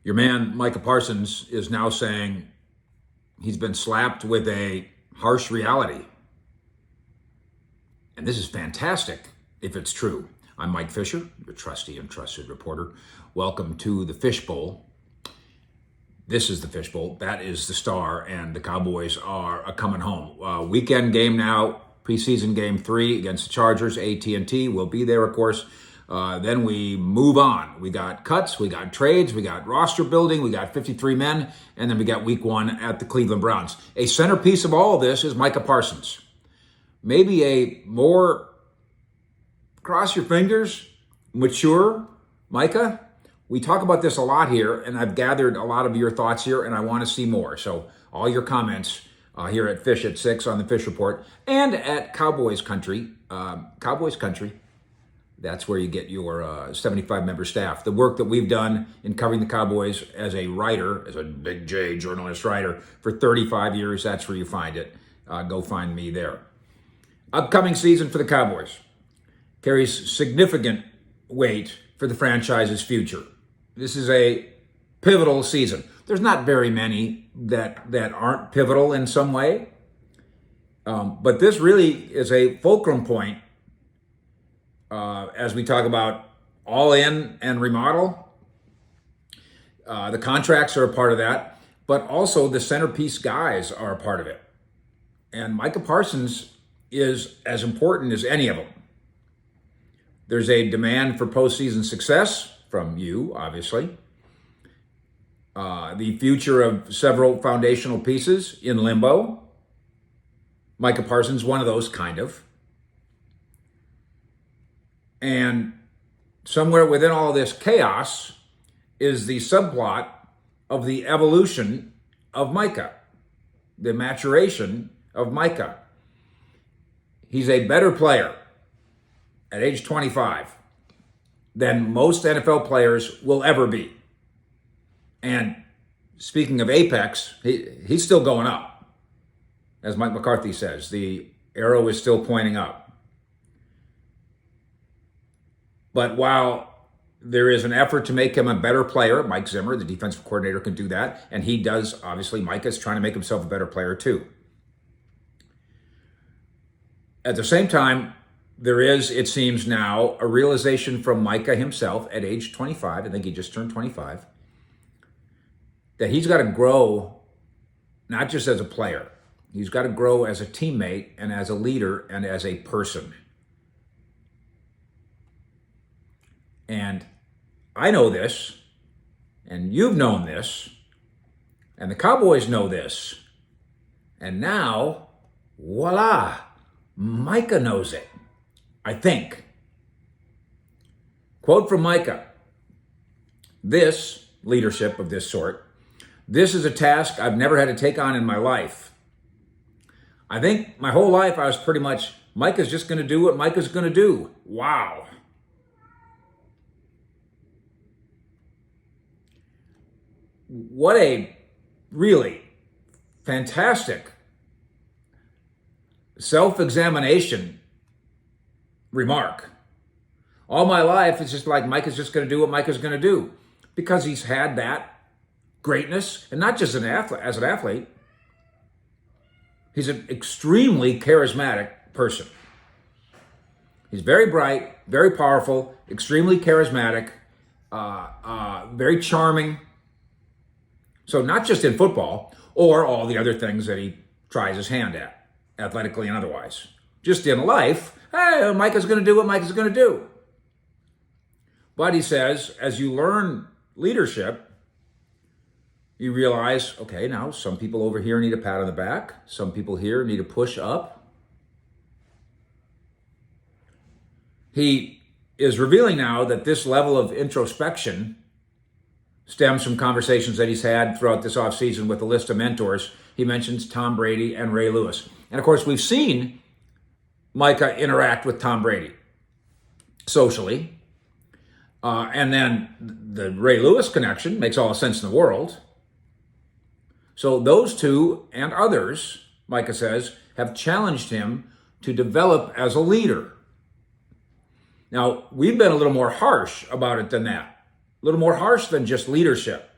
Your man, Micah Parsons, is now saying he's been slapped with a harsh reality. And this is fantastic if it's true. I'm Mike Fisher, your trusty and trusted reporter. Welcome to the Fishbowl. This is the Fishbowl. That is the Star, and the Cowboys are coming home. Weekend game now, preseason game 3 against the Chargers. AT&T will be there, of course. Then we move on. We got cuts, we got trades, we got roster building, we got 53 men, and then we got week 1 at the Cleveland Browns. A centerpiece of all of this is Micah Parsons. Maybe a more, cross your fingers, mature Micah. We talk about this a lot here, and I've gathered a lot of your thoughts here, and I want to see more. So all your comments here at Fish at 6 on the Fish Report and at Cowboys Country. That's where you get your 75-member staff. The work that we've done in covering the Cowboys as a writer, as a big J journalist writer, for 35 years, that's where you find it. Go find me there. Upcoming season for the Cowboys carries significant weight for the franchise's future. This is a pivotal season. There's not very many that aren't pivotal in some way, but this really is a fulcrum point as we talk about all in and remodel. The contracts are a part of that, but also the centerpiece guys are a part of it. And Micah Parsons is as important as any of them. There's a demand for postseason success from you, obviously. The future of several foundational pieces in limbo. Micah Parsons, one of those, kind of. And somewhere within all this chaos is the subplot of the evolution of Micah, the maturation of Micah. He's a better player at age 25 than most NFL players will ever be. And speaking of apex, he's still going up. As Mike McCarthy says, the arrow is still pointing up. But while there is an effort to make him a better player, Mike Zimmer, the defensive coordinator, can do that. And he does, obviously. Micah's trying to make himself a better player too. At the same time, there is, it seems now, a realization from Micah himself at age 25, I think he just turned 25, that he's got to grow not just as a player. He's got to grow as a teammate and as a leader and as a person. And I know this, and you've known this, and the Cowboys know this. And now, voila, Micah knows it, I think. Quote from Micah: "This leadership of this sort, this is a task I've never had to take on in my life. I think my whole life I was pretty much, Micah's just going to do what Micah's going to do." Wow. What a really fantastic self-examination remark. All my life, it's just like Micah's just going to do what Micah's going to do, because he's had that greatness, and not just as an athlete. He's an extremely charismatic person. He's very bright, very powerful, extremely charismatic, very charming. So not just in football or all the other things that he tries his hand at, athletically and otherwise. Just in life, hey, Micah's going to do what Micah's going to do. But he says, as you learn leadership, you realize, okay, now some people over here need a pat on the back. Some people here need a push up. He is revealing now that this level of introspection stems from conversations that he's had throughout this offseason with a list of mentors. He mentions Tom Brady and Ray Lewis. And of course, we've seen Micah interact with Tom Brady socially. And then the Ray Lewis connection makes all the sense in the world. So those two and others, Micah says, have challenged him to develop as a leader. Now, we've been a little more harsh about it than that. A little more harsh than just leadership.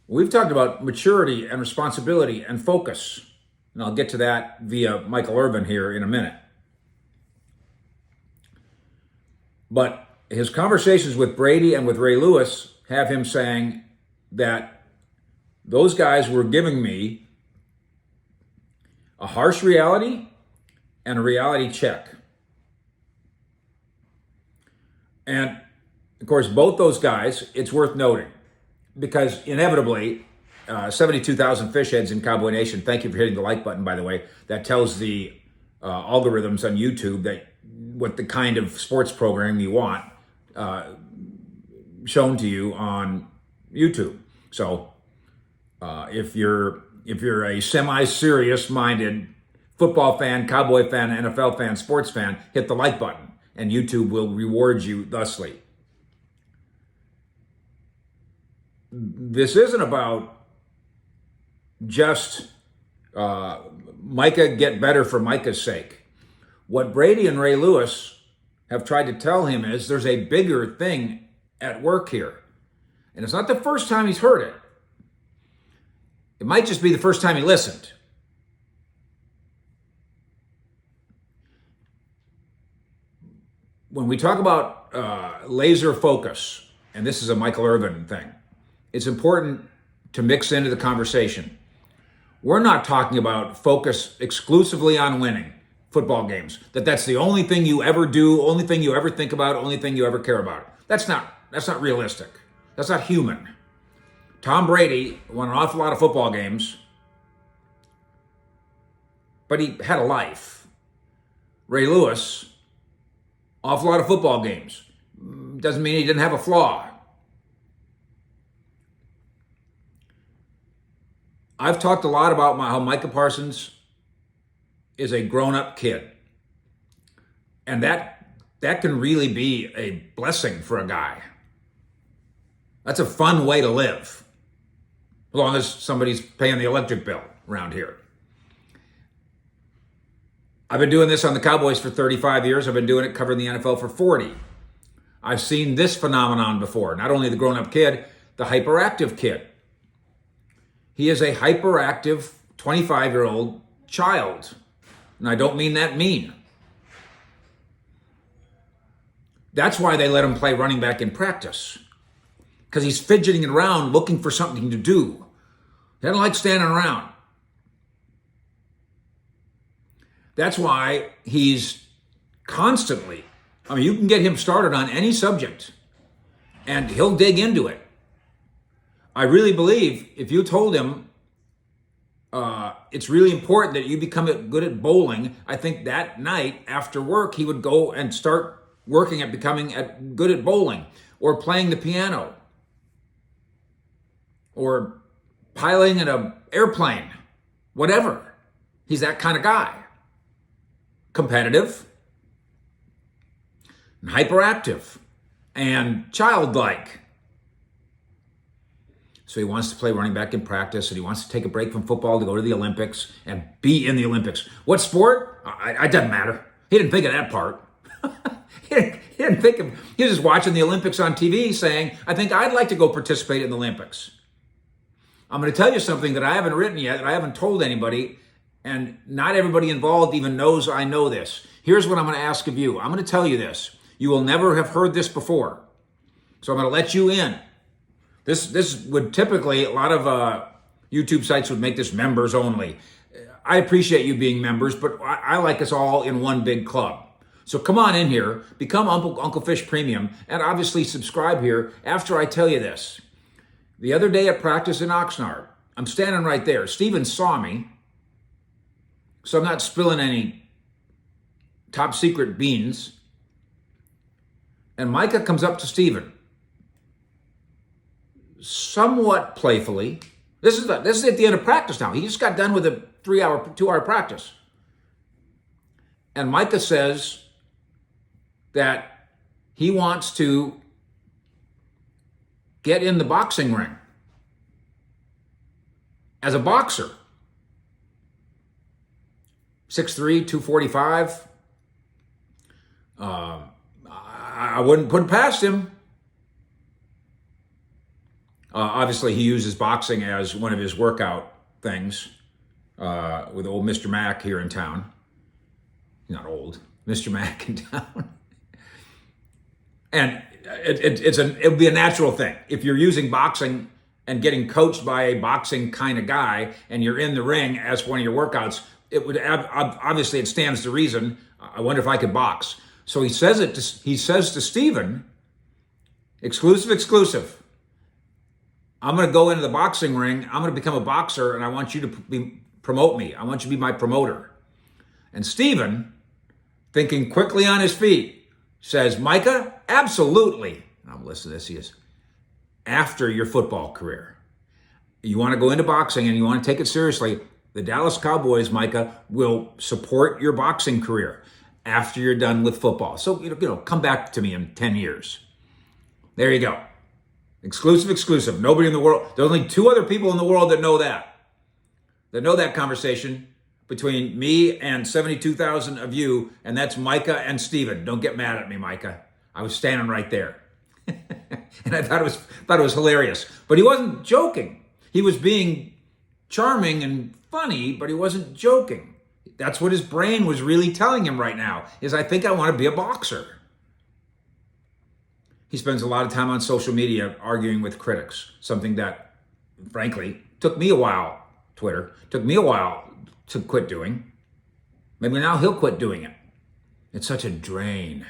We've talked about maturity and responsibility and focus, and I'll get to that via Michael Irvin here in a minute. But his conversations with Brady and with Ray Lewis have him saying that those guys were giving me a harsh reality and a reality check. And of course, both those guys, it's worth noting, because inevitably, 72,000 fish heads in Cowboy Nation. Thank you for hitting the like button, by the way. That tells the algorithms on YouTube that what the kind of sports program you want shown to you on YouTube. So if you're a semi-serious minded football fan, Cowboy fan, NFL fan, sports fan, hit the like button and YouTube will reward you thusly. This isn't about just Micah get better for Micah's sake. What Brady and Ray Lewis have tried to tell him is there's a bigger thing at work here. And it's not the first time he's heard it. It might just be the first time he listened. When we talk about laser focus, and this is a Michael Irvin thing, it's important to mix into the conversation. We're not talking about focus exclusively on winning football games, that's the only thing you ever do, only thing you ever think about, only thing you ever care about. That's not realistic. That's not human. Tom Brady won an awful lot of football games, but he had a life. Ray Lewis, awful lot of football games. Doesn't mean he didn't have a flaw. I've talked a lot about how Micah Parsons is a grown-up kid. And that can really be a blessing for a guy. That's a fun way to live, as long as somebody's paying the electric bill around here. I've been doing this on the Cowboys for 35 years. I've been doing it covering the NFL for 40. I've seen this phenomenon before. Not only the grown-up kid, the hyperactive kid. He is a hyperactive 25-year-old child. And I don't mean that mean. That's why they let him play running back in practice. Because he's fidgeting around looking for something to do. He doesn't like standing around. That's why he's constantly, you can get him started on any subject and he'll dig into it. I really believe if you told him it's really important that you become good at bowling, I think that night after work he would go and start working at becoming good at bowling or playing the piano or piloting an airplane, whatever. He's that kind of guy. Competitive, and hyperactive, and childlike. So he wants to play running back in practice, and he wants to take a break from football to go to the Olympics and be in the Olympics. What sport? It doesn't matter. He didn't think of that part. He didn't think of. He was just watching the Olympics on TV, saying, "I think I'd like to go participate in the Olympics." I'm going to tell you something that I haven't written yet, that I haven't told anybody, and not everybody involved even knows I know this. Here's what I'm going to ask of you. I'm going to tell you this. You will never have heard this before, so I'm going to let you in. This would typically, a lot of YouTube sites would make this members only. I appreciate you being members, but I like us all in one big club. So come on in here, become Uncle Fish Premium, and obviously subscribe here after I tell you this. The other day at practice in Oxnard, I'm standing right there. Steven saw me, so I'm not spilling any top secret beans. And Micah comes up to Steven, somewhat playfully. This is at the end of practice now. He just got done with a 2-hour practice. And Micah says that he wants to get in the boxing ring as a boxer. 6'3", 245. I wouldn't put it past him. Obviously, he uses boxing as one of his workout things with old Mr. Mac here in town. Not old, Mr. Mac in town. And it would be a natural thing. If you're using boxing and getting coached by a boxing kind of guy and you're in the ring as one of your workouts, it would obviously, it stands to reason. I wonder if I could box. So he says to Stephen, exclusive. I'm going to go into the boxing ring. I'm going to become a boxer, and I want you to promote me. I want you to be my promoter. And Stephen, thinking quickly on his feet, says, Micah, absolutely. And I'm listening to this. He is, after your football career. You want to go into boxing and you want to take it seriously. The Dallas Cowboys, Micah, will support your boxing career after you're done with football. So, come back to me in 10 years. There you go. Exclusive. Nobody in the world. There's only 2 other people in the world that know that conversation between me and 72,000 of you, and that's Micah and Stephen. Don't get mad at me, Micah. I was standing right there. And I thought it was hilarious. But he wasn't joking. He was being charming and funny, but he wasn't joking. That's what his brain was really telling him right now, is I think I want to be a boxer. He spends a lot of time on social media arguing with critics, something that, frankly, took me a while to quit doing. Maybe now he'll quit doing it. It's such a drain.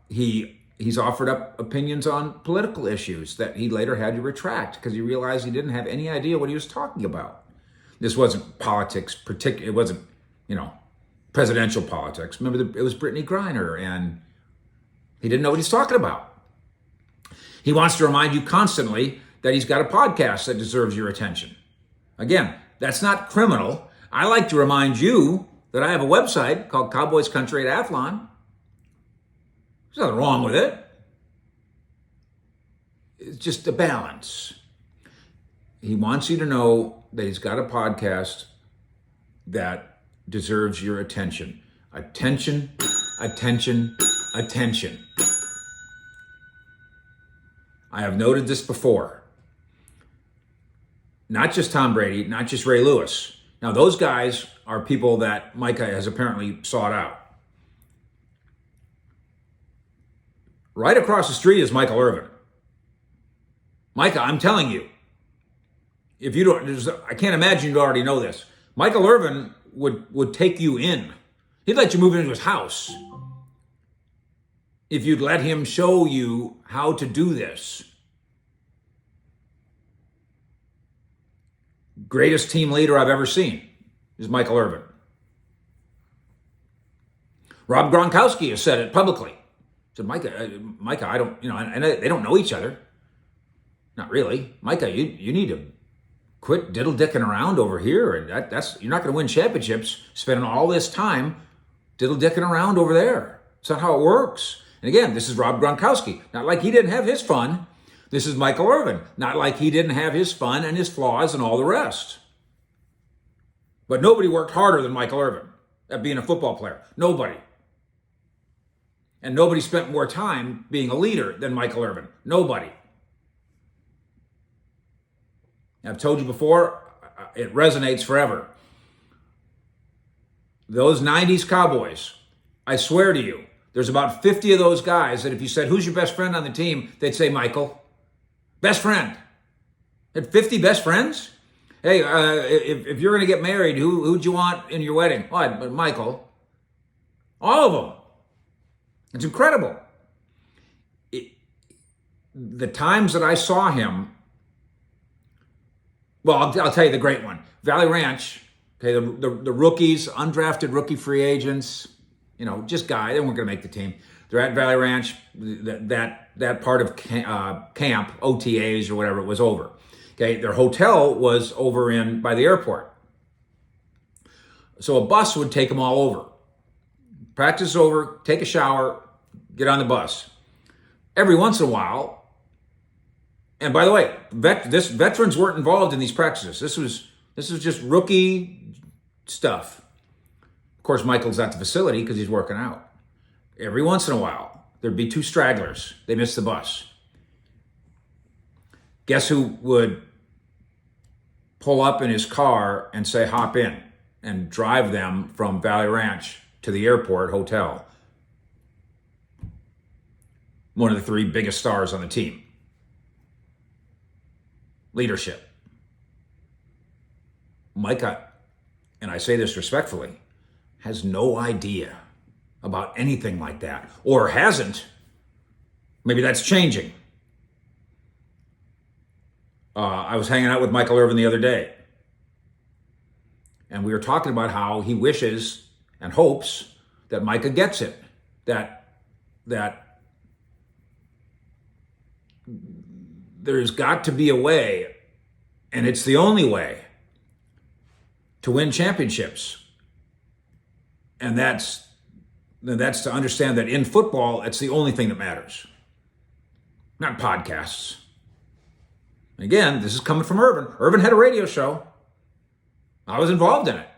He's offered up opinions on political issues that he later had to retract because he realized he didn't have any idea what he was talking about. This wasn't politics, it wasn't, presidential politics. Remember, it was Brittany Griner, and he didn't know what he's talking about. He wants to remind you constantly that he's got a podcast that deserves your attention. Again, that's not criminal. I like to remind you that I have a website called Cowboys Country at Athlon. There's nothing wrong with it. It's just a balance. He wants you to know that he's got a podcast that deserves your attention. Attention. I have noted this before. Not just Tom Brady, not just Ray Lewis. Now, those guys are people that Micah has apparently sought out. Right across the street is Michael Irvin. Micah, I'm telling you, if you don't, I can't imagine you already know this. Michael Irvin would take you in. He'd let you move into his house if you'd let him show you how to do this. Greatest team leader I've ever seen is Michael Irvin. Rob Gronkowski has said it publicly. He said, Micah, I don't, and they don't know each other. Not really. Micah, you need to quit diddle-dicking around over here. And that's you're not going to win championships spending all this time diddle-dicking around over there. It's not how it works. And again, this is Rob Gronkowski. Not like he didn't have his fun. This is Michael Irvin. Not like he didn't have his fun and his flaws and all the rest. But nobody worked harder than Michael Irvin at being a football player. Nobody. And nobody spent more time being a leader than Michael Irvin. Nobody. I've told you before, it resonates forever. Those 90s Cowboys, I swear to you, there's about 50 of those guys that if you said, who's your best friend on the team? They'd say Michael. Best friend. Had 50 best friends? Hey, if you're going to get married, who'd you want in your wedding? Oh, Michael. All of them. It's incredible. The times that I saw him, well, I'll tell you the great one. Valley Ranch, okay, the rookies, undrafted rookie free agents, just guys, they weren't going to make the team. They're at Valley Ranch, that part of camp, OTAs or whatever, it was over. Okay, their hotel was over by the airport. So a bus would take them all over. Practice over, take a shower, get on the bus. Every once in a while, and by the way, veterans weren't involved in these practices. This was just rookie stuff. Of course, Michael's at the facility because he's working out. Every once in a while, there'd be two stragglers. They missed the bus. Guess who would pull up in his car and say, hop in, and drive them from Valley Ranch to the airport hotel? One of the three biggest stars on the team. Leadership. Micah, and I say this respectfully, has no idea about anything like that, or hasn't. Maybe that's changing. I was hanging out with Michael Irvin the other day, and we were talking about how he wishes and hopes that Micah gets it, that there's got to be a way, and it's the only way, to win championships. And that's to understand that in football, it's the only thing that matters, not podcasts. Again, this is coming from Irvin. Irvin had a radio show. I was involved in it.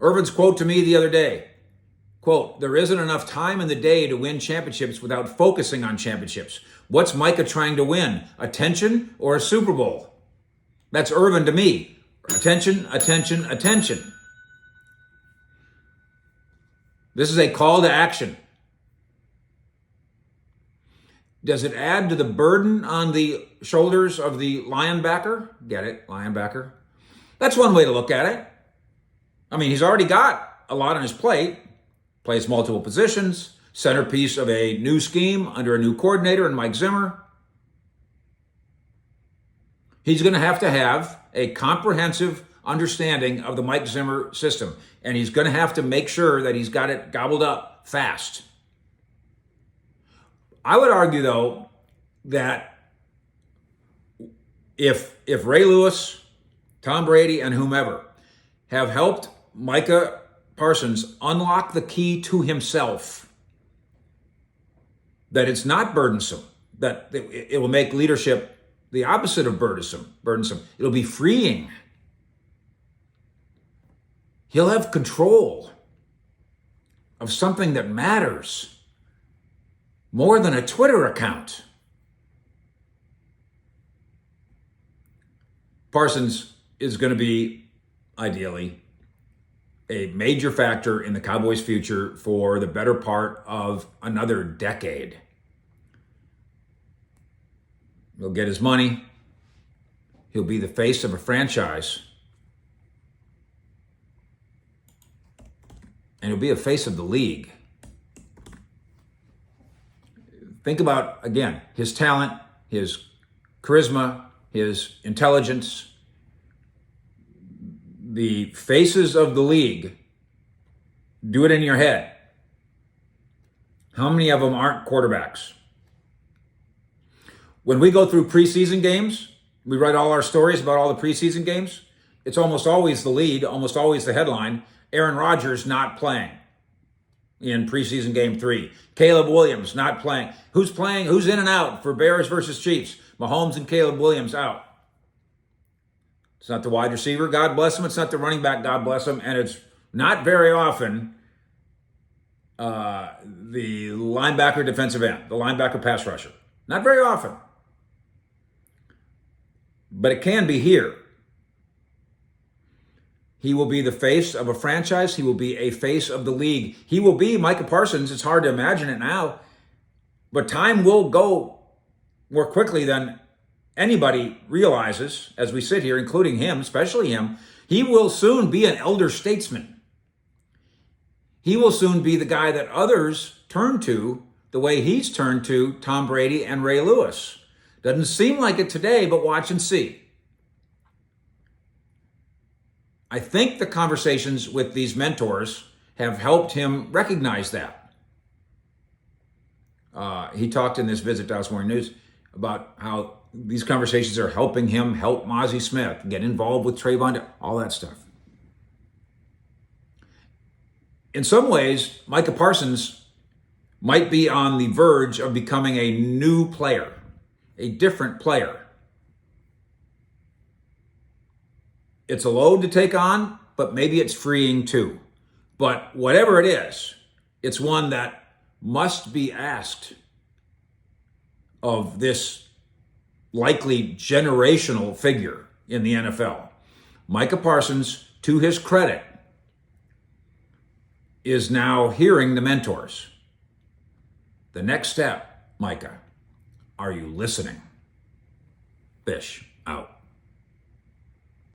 Irvin's quote to me the other day, quote, "There isn't enough time in the day to win championships without focusing on championships. What's Micah trying to win? Attention or a Super Bowl?" That's Irvin to me. Attention, attention, attention. This is a call to action. Does it add to the burden on the shoulders of the linebacker? Get it, linebacker? That's one way to look at it. I mean, he's already got a lot on his plate. Plays multiple positions, centerpiece of a new scheme under a new coordinator in Mike Zimmer. He's going to have a comprehensive understanding of the Mike Zimmer system, and he's going to have to make sure that he's got it gobbled up fast. I would argue, though, that if Ray Lewis, Tom Brady, and whomever have helped Micah Parsons unlock the key to himself, that it's not burdensome, that it will make leadership the opposite of burdensome. It'll be freeing. He'll have control of something that matters more than a Twitter account. Parsons is going to be, ideally, a major factor in the Cowboys' future for the better part of another decade. He'll get his money. He'll be the face of a franchise. And he'll be a face of the league. Think about, again, his talent, his charisma, his intelligence. The faces of the league, do it in your head. How many of them aren't quarterbacks? When we go through preseason games, we write all our stories about all the preseason games. It's almost always the lead, almost always the headline. Aaron Rodgers not playing in preseason game 3. Caleb Williams not playing. Who's playing? Who's in and out for Bears versus Chiefs? Mahomes and Caleb Williams out. It's not the wide receiver, God bless him. It's not the running back, God bless him. And it's not very often the linebacker defensive end, the linebacker pass rusher. Not very often. But it can be here. He will be the face of a franchise. He will be a face of the league. He will be Micah Parsons. It's hard to imagine it now. But time will go more quickly than anybody realizes as we sit here, including him, especially him. He will soon be an elder statesman. He will soon be the guy that others turn to the way he's turned to Tom Brady and Ray Lewis. Doesn't seem like it today, but watch and see. I think the conversations with these mentors have helped him recognize that. He talked in this visit to Dallas Morning News about how these conversations are helping him help Mozzie Smith get involved with Trayvon, all that stuff. In some ways, Micah Parsons might be on the verge of becoming a new player, a different player. It's a load to take on, but maybe it's freeing too. But whatever it is, it's one that must be asked of this likely generational figure in the NFL. Micah Parsons, to his credit, is now hearing the mentors. The next step, Micah, are you listening? Fish out.